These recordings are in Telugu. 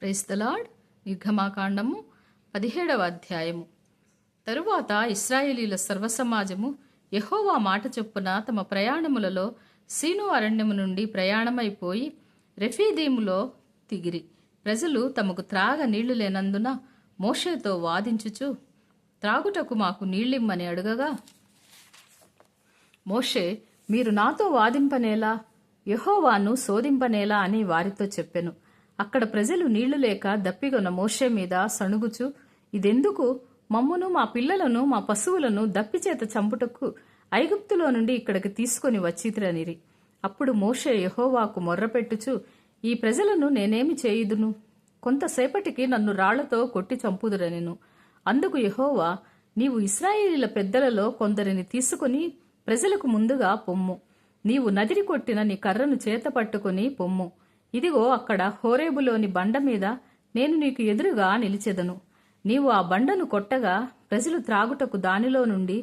Praise the lord. నిర్గమాకాండము 17వ అధ్యాయము. తరువాత ఇశ్రాయేలీల సర్వసమాజము యెహోవా మాట చొప్పున తమ ప్రయాణములలో సీను అరణ్యము నుండి ప్రయాణమైపోయి రెఫీదీములో దిగిరి. ప్రజలు తమకు త్రాగ నీళ్లు లేనందున మోషేతో వాదించుచు త్రాగుటకు మాకు నీళ్ళిమ్మని అడుగగా, మోషే, మీరు నాతో వాదింపనేలా, యెహోవాను శోధింపనేలా అని వారితో చెప్పెను. అక్కడ ప్రజలు నీళ్లు లేక దప్పిగొన్న మోషే మీద సణుగుచు, ఇదెందుకు? మమ్మును, మా పిల్లలను, మా పశువులను దప్పిచేత చంపుటకు ఐగుప్తులో నుండి ఇక్కడికి తీసుకొని వచ్చితిరనిరి. అప్పుడు మోషే యెహోవాకు మొర్రపెట్టుచు, ఈ ప్రజలను నేనేమి చేయుదును? కొంతసేపటికి నన్ను రాళ్లతో కొట్టి చంపుదురనెను. అందుకు యెహోవా, నీవు ఇశ్రాయేలీల పెద్దలలో కొందరిని తీసుకుని ప్రజలకు ముందుగా పొమ్ము. నీవు నదిరి కొట్టిన నీ కర్రను చేత పట్టుకుని పొమ్ము. ఇదిగో అక్కడ హోరేబులోని బండ మీద నేను నీకు ఎదురుగా నిలిచెదను. నీవు ఆ బండను కొట్టగా ప్రజలు త్రాగుటకు దానిలో నుండి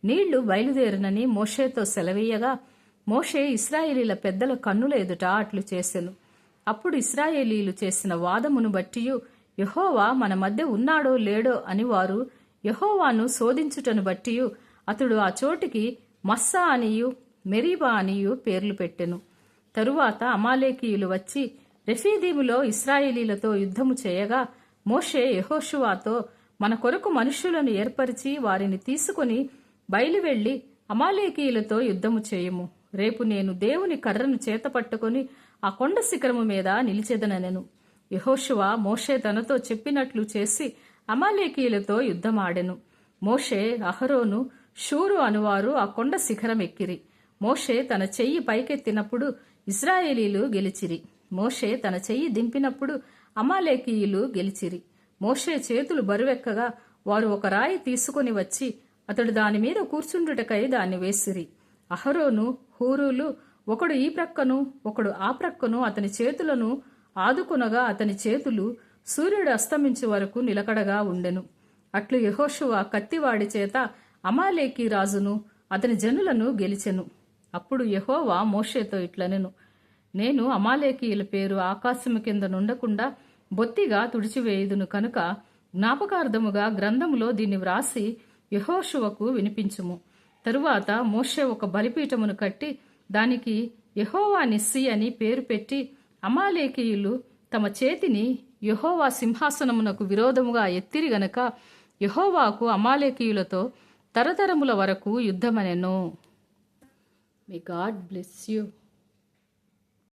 నీళ్లు బయలుదేరునని మోషేతో సెలవీయగా, మోషే ఇశ్రాయేలీల పెద్దల కన్నుల ఎదుట అట్లు చేసెను. అప్పుడు ఇశ్రాయేలీలు చేసిన వాదమును బట్టియు యెహోవా మన మధ్య ఉన్నాడో లేడో అని వారు యెహోవాను శోధించుటను బట్టియు అతడు ఆ చోటికి మస్సా అనియు మెరీబా అనియు పేర్లు పెట్టెను. తరువాత అమాలేకీయులు వచ్చి రెఫీదీములో ఇశ్రాయేలీలతో యుద్ధము చేయగా మోషే యెహోషువాతో, మన కొరకు మనుష్యులను ఏర్పరిచి వారిని తీసుకుని బయలువెళ్లి అమాలేకీయులతో యుద్ధము చేయుము. రేపు నేను దేవుని కర్రను చేత పట్టుకుని ఆ కొండ శిఖరము మీద నిలిచెదనెను. యెహోషువ మోషే తనతో చెప్పినట్లు చేసి అమాలేకీయులతో యుద్ధమాడెను. మోషే, అహరోను, షూరు అనువారు ఆ కొండ శిఖరం ఎక్కిరి. మోషే తన చెయ్యి పైకెత్తినప్పుడు ఇశ్రాయేలీలు గెలిచిరి. మోషే తన చెయ్యి దింపినప్పుడు అమాలేకీయులు గెలిచిరి. మోషే చేతులు బరువెక్కగా వారు ఒక రాయి తీసుకుని వచ్చి అతడు దాని మీద కూర్చుండుటకై దాన్ని వేసిరి. అహరోను, హూరులు ఒకడు ఈ ప్రక్కను ఒకడు ఆ ప్రక్కను అతని చేతులను ఆదుకొనగా అతని చేతులు సూర్యుడు అస్తమించే వరకు నిలకడగా ఉండెను. అట్లు యెహోషువ కత్తివాడి చేత అమాలేకీ రాజును అతని జనులను గెలిచెను. అప్పుడు యెహోవా మోషేతో ఇట్లనెను, నేను అమాలేకీయుల పేరు ఆకాశము కింద నుండకుండా బొత్తిగా తుడిచివేయుదును కనుక జ్ఞాపకార్థముగా గ్రంథములో దీన్ని వ్రాసి యెహోషువకు వినిపించుము. తరువాత మోషే ఒక బలిపీఠమును కట్టి దానికి యెహోవా నిస్సి అని పేరు పెట్టి, అమాలేకీయులు తమ చేతిని యెహోవా సింహాసనమునకు విరోధముగా ఎత్తిరి గనక యెహోవాకు అమాలేకీయులతో తరతరముల వరకు యుద్ధమనెను. May God bless you.